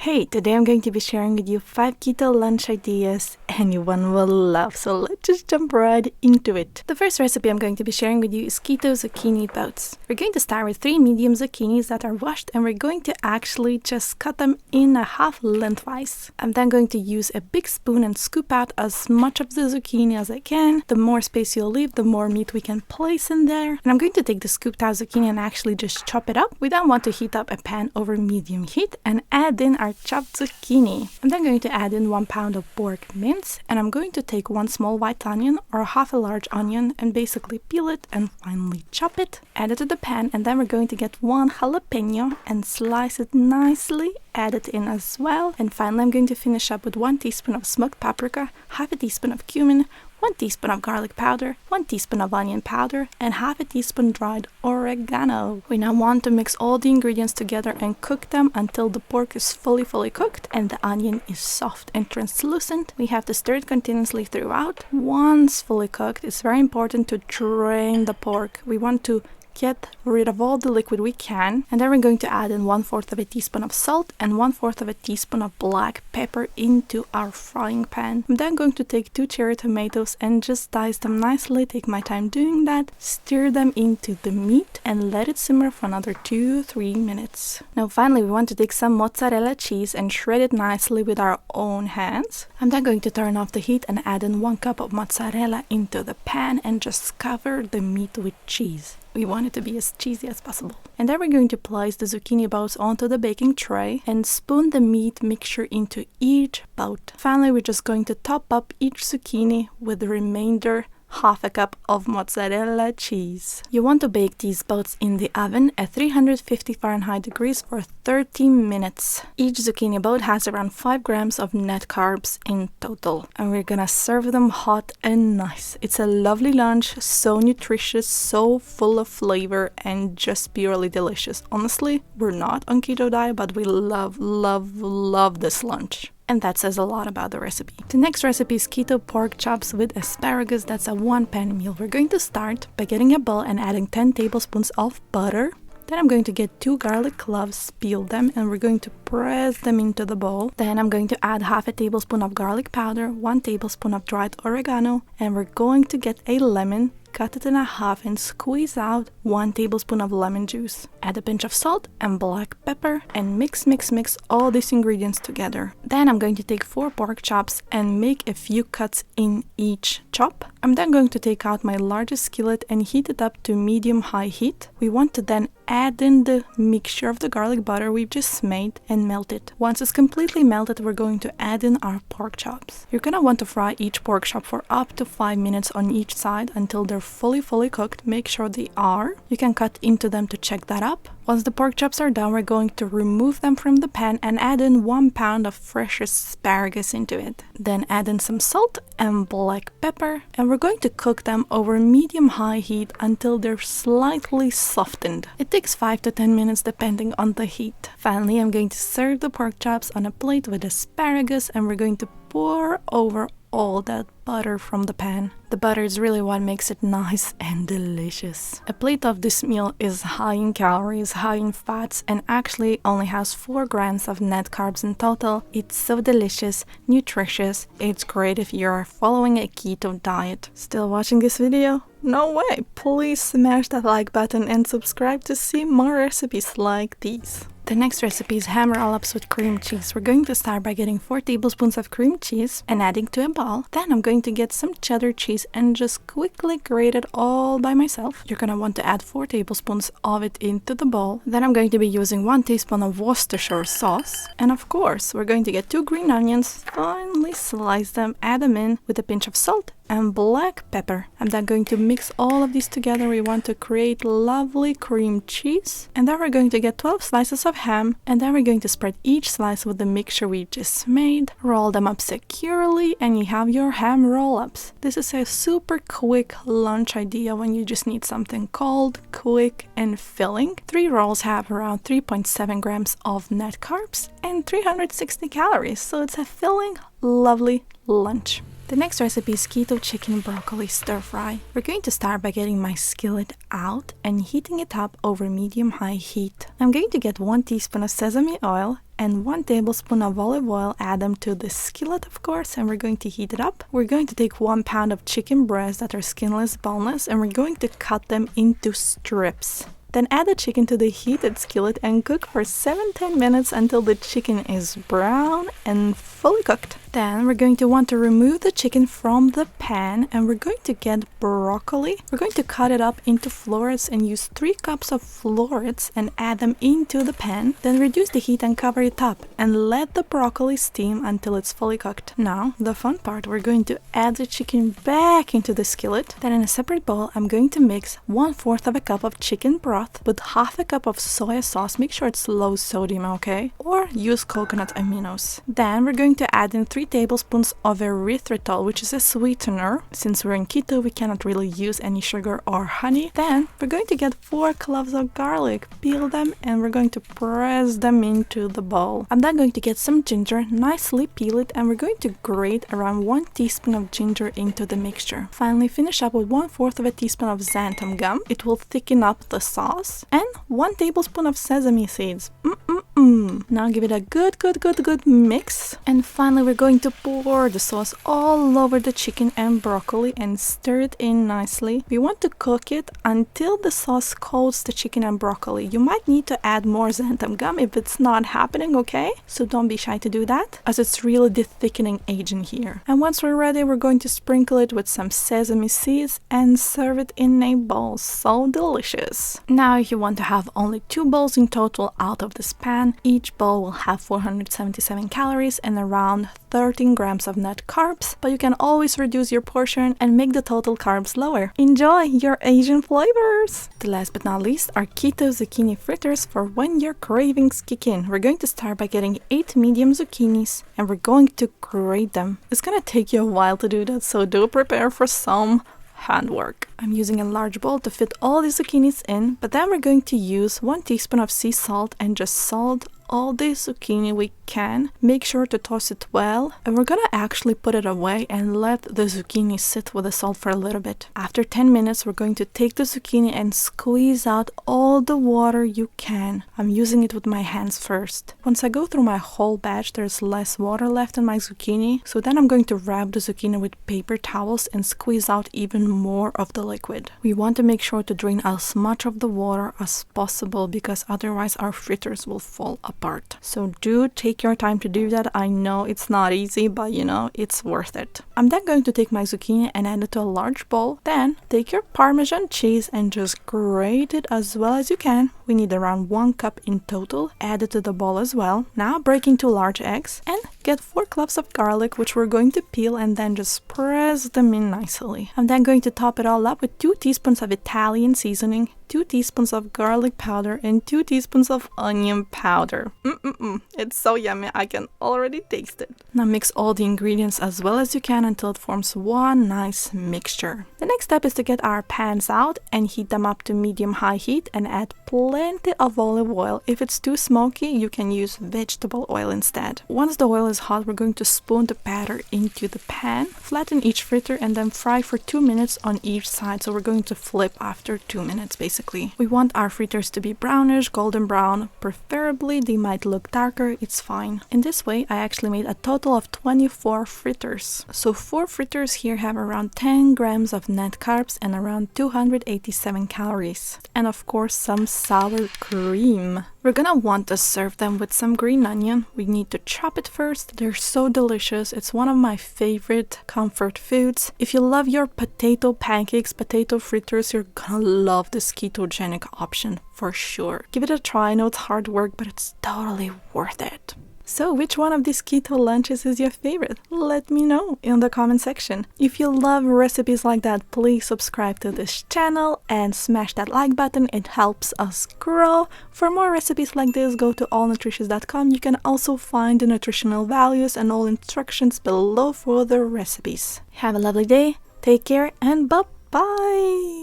Hey, today I'm going to be sharing with you 5 keto lunch ideas anyone will love, so let's just jump right into it. The first recipe I'm going to be sharing with you is keto zucchini boats. We're going to start with 3 medium zucchinis that are washed, and we're going to actually just cut them in a half lengthwise. I'm then going to use a big spoon and scoop out as much of the zucchini as I can. The more space you'll leave, the more meat we can place in there. And I'm going to take the scooped out zucchini and actually just chop it up. We then want to heat up a pan over medium heat and add in our chopped zucchini. I'm then going to add in 1 pound of pork mince, and I'm going to take 1 small white onion or half a large onion and basically peel it and finely chop it. Add it to the pan, and then we're going to get 1 jalapeno and slice it nicely. Add it in as well. And finally I'm going to finish up with 1 teaspoon of smoked paprika, half a teaspoon of cumin, 1 teaspoon of garlic powder, 1 teaspoon of onion powder, and half a teaspoon dried oregano. We now want to mix all the ingredients together and cook them until the pork is fully cooked and the onion is soft and translucent. We have to stir it continuously throughout. Once fully cooked, it's very important to drain the pork. We want to get rid of all the liquid we can, and then we're going to add in 1/4 of a teaspoon of salt and 1/4 of a teaspoon of black pepper into our frying pan. I'm then going to take 2 cherry tomatoes and just dice them nicely. Take my time doing that. Stir them into the meat and let it simmer for another 2-3 minutes. Now finally we want to take some mozzarella cheese and shred it nicely with our own hands. I'm then going to turn off the heat and add in 1 cup of mozzarella into the pan and just cover the meat with cheese. We want it to be as cheesy as possible. And then we're going to place the zucchini boats onto the baking tray and spoon the meat mixture into each boat. Finally, we're just going to top up each zucchini with the remainder half a cup of mozzarella cheese. You want to bake these boats in the oven at 350 Fahrenheit degrees for 30 minutes. Each zucchini boat has around 5 grams of net carbs in total. And we're gonna serve them hot and nice. It's a lovely lunch, so nutritious, so full of flavor, and just purely delicious. Honestly, we're not on keto diet, but we love this lunch. And that says a lot about the recipe. The next recipe is keto pork chops with asparagus. That's a 1-pan meal. We're going to start by getting a bowl and adding 10 tablespoons of butter. Then I'm going to get 2 garlic cloves, peel them, and we're going to press them into the bowl. Then I'm going to add half a tablespoon of garlic powder, 1 tablespoon of dried oregano, and we're going to get a lemon, cut it in half and squeeze out 1 tablespoon of lemon juice. Add a pinch of salt and black pepper and mix all these ingredients together. Then I'm going to take 4 pork chops and make a few cuts in each chop. I'm then going to take out my largest skillet and heat it up to medium-high heat. We want to then add in the mixture of the garlic butter we've just made and melt it. Once it's completely melted, we're going to add in our pork chops. You're gonna want to fry each pork chop for up to 5 minutes on each side until they're fully cooked. Make sure they are. You can cut into them to check that up. Once the pork chops are done, we're going to remove them from the pan and add in 1 pound of fresh asparagus into it. Then add in some salt and black pepper, and we're going to cook them over medium-high heat until they're slightly softened. It takes 5 to 10 minutes depending on the heat. Finally, I'm going to serve the pork chops on a plate with asparagus, and we're going to pour over all that butter from the pan. The butter is really what makes it nice and delicious. A plate of this meal is high in calories, high in fats, and actually only has 4 grams of net carbs in total. It's so delicious, nutritious. It's great if you're following a keto diet. Still watching this video? No way! Please smash that like button and subscribe to see more recipes like these. The next recipe is ham rollups with cream cheese. We're going to start by getting 4 tablespoons of cream cheese and adding to a bowl. Then I'm going to get some cheddar cheese and just quickly grate it all by myself. You're gonna want to add 4 tablespoons of it into the bowl. Then I'm going to be using 1 teaspoon of Worcestershire sauce. And of course, we're going to get 2 green onions, finely slice them, add them in with a pinch of salt and black pepper. I'm then going to mix all of these together. We want to create lovely cream cheese. And then we're going to get 12 slices of ham, and then we're going to spread each slice with the mixture we just made, roll them up securely, and you have your ham roll-ups. This is a super quick lunch idea when you just need something cold, quick, and filling. 3 rolls have around 3.7 grams of net carbs and 360 calories, so it's a filling, lovely lunch. The next recipe is keto chicken broccoli stir fry. We're going to start by getting my skillet out and heating it up over medium-high heat. I'm going to get 1 teaspoon of sesame oil and 1 tablespoon of olive oil, add them to the skillet of course, and we're going to heat it up. We're going to take 1 pound of chicken breasts that are skinless, boneless, and we're going to cut them into strips. Then add the chicken to the heated skillet and cook for 7-10 minutes until the chicken is brown and fully cooked. Then we're going to want to remove the chicken from the pan and we're going to get broccoli. We're going to cut it up into florets and use 3 cups of florets and add them into the pan. Then reduce the heat and cover it up and let the broccoli steam until it's fully cooked. Now, the fun part, we're going to add the chicken back into the skillet. Then in a separate bowl, I'm going to mix 1/4 of a cup of chicken broth with 1/2 cup of soy sauce. Make sure it's low sodium, okay? Or use coconut aminos. Then we're going to add in 3 tablespoons of erythritol, which is a sweetener. Since we're in keto, we cannot really use any sugar or honey. Then we're going to get 4 cloves of garlic, peel them, and we're going to press them into the bowl. I'm then going to get some ginger, nicely peel it, and we're going to grate around 1 teaspoon of ginger into the mixture. Finally, finish up with 1/4 of a teaspoon of xanthan gum. It will thicken up the sauce. And 1 tablespoon of sesame seeds. Now give it a good mix. And finally we're going to pour the sauce all over the chicken and broccoli and stir it in nicely. We want to cook it until the sauce coats the chicken and broccoli. You might need to add more xanthan gum if it's not happening, okay? So don't be shy to do that, as it's really the thickening agent here. And once we're ready, we're going to sprinkle it with some sesame seeds and serve it in a bowl. So delicious. Now if you want to have only 2 bowls in total out of this pan, each bowl will have 477 calories and around 13 grams of net carbs, but you can always reduce your portion and make the total carbs lower. Enjoy your Asian flavors! The last but not least are keto zucchini fritters for when your cravings kick in. We're going to start by getting 8 medium zucchinis and we're going to grate them. It's gonna take you a while to do that, so do prepare for some handwork. I'm using a large bowl to fit all the zucchinis in, but then we're going to use 1 teaspoon of sea salt and just salt all the zucchini we can. Make sure to toss it well, and we're gonna actually put it away and let the zucchini sit with the salt for a little bit. After 10 minutes, we're going to take the zucchini and squeeze out all the water you can. I'm using it with my hands first. Once I go through my whole batch, there's less water left in my zucchini, so then I'm going to wrap the zucchini with paper towels and squeeze out even more of the liquid. We want to make sure to drain as much of the water as possible because otherwise our fritters will fall apart. So do take your time to do that. I know it's not easy, but you know, it's worth it. I'm then going to take my zucchini and add it to a large bowl. Then take your Parmesan cheese and just grate it as well as you can. We need around 1 cup in total. Add it to the bowl as well. Now break into large eggs and get 4 cloves of garlic, which we're going to peel and then just press them in nicely. I'm then going to top it all up with 2 teaspoons of Italian seasoning, 2 teaspoons of garlic powder, and 2 teaspoons of onion powder. It's so yummy, I can already taste it. Now mix all the ingredients as well as you can until it forms one nice mixture. The next step is to get our pans out and heat them up to medium-high heat and add plenty of olive oil. If it's too smoky, you can use vegetable oil instead. Once the oil is hot, we're going to spoon the batter into the pan, flatten each fritter, and then fry for 2 minutes on each side. So we're going to flip after 2 minutes basically. We want our fritters to be brownish, golden brown. Preferably they might look darker, it's fine. In this way, I actually made a total of 24 fritters. So 4 fritters here have around 10 grams of net carbs and around 287 calories. And of course some sour cream. We're gonna want to serve them with some green onion. We need to chop it first. They're so delicious. It's one of my favorite comfort foods. If you love your potato pancakes, potato fritters, you're gonna love this ketogenic option for sure. Give it a try. I know it's hard work, but it's totally worth it. So which one of these keto lunches is your favorite? Let me know in the comment section. If you love recipes like that, please subscribe to this channel and smash that like button. It helps us grow. For more recipes like this, go to allnutritious.com. You can also find the nutritional values and all instructions below for the recipes. Have a lovely day, take care, and bye-bye!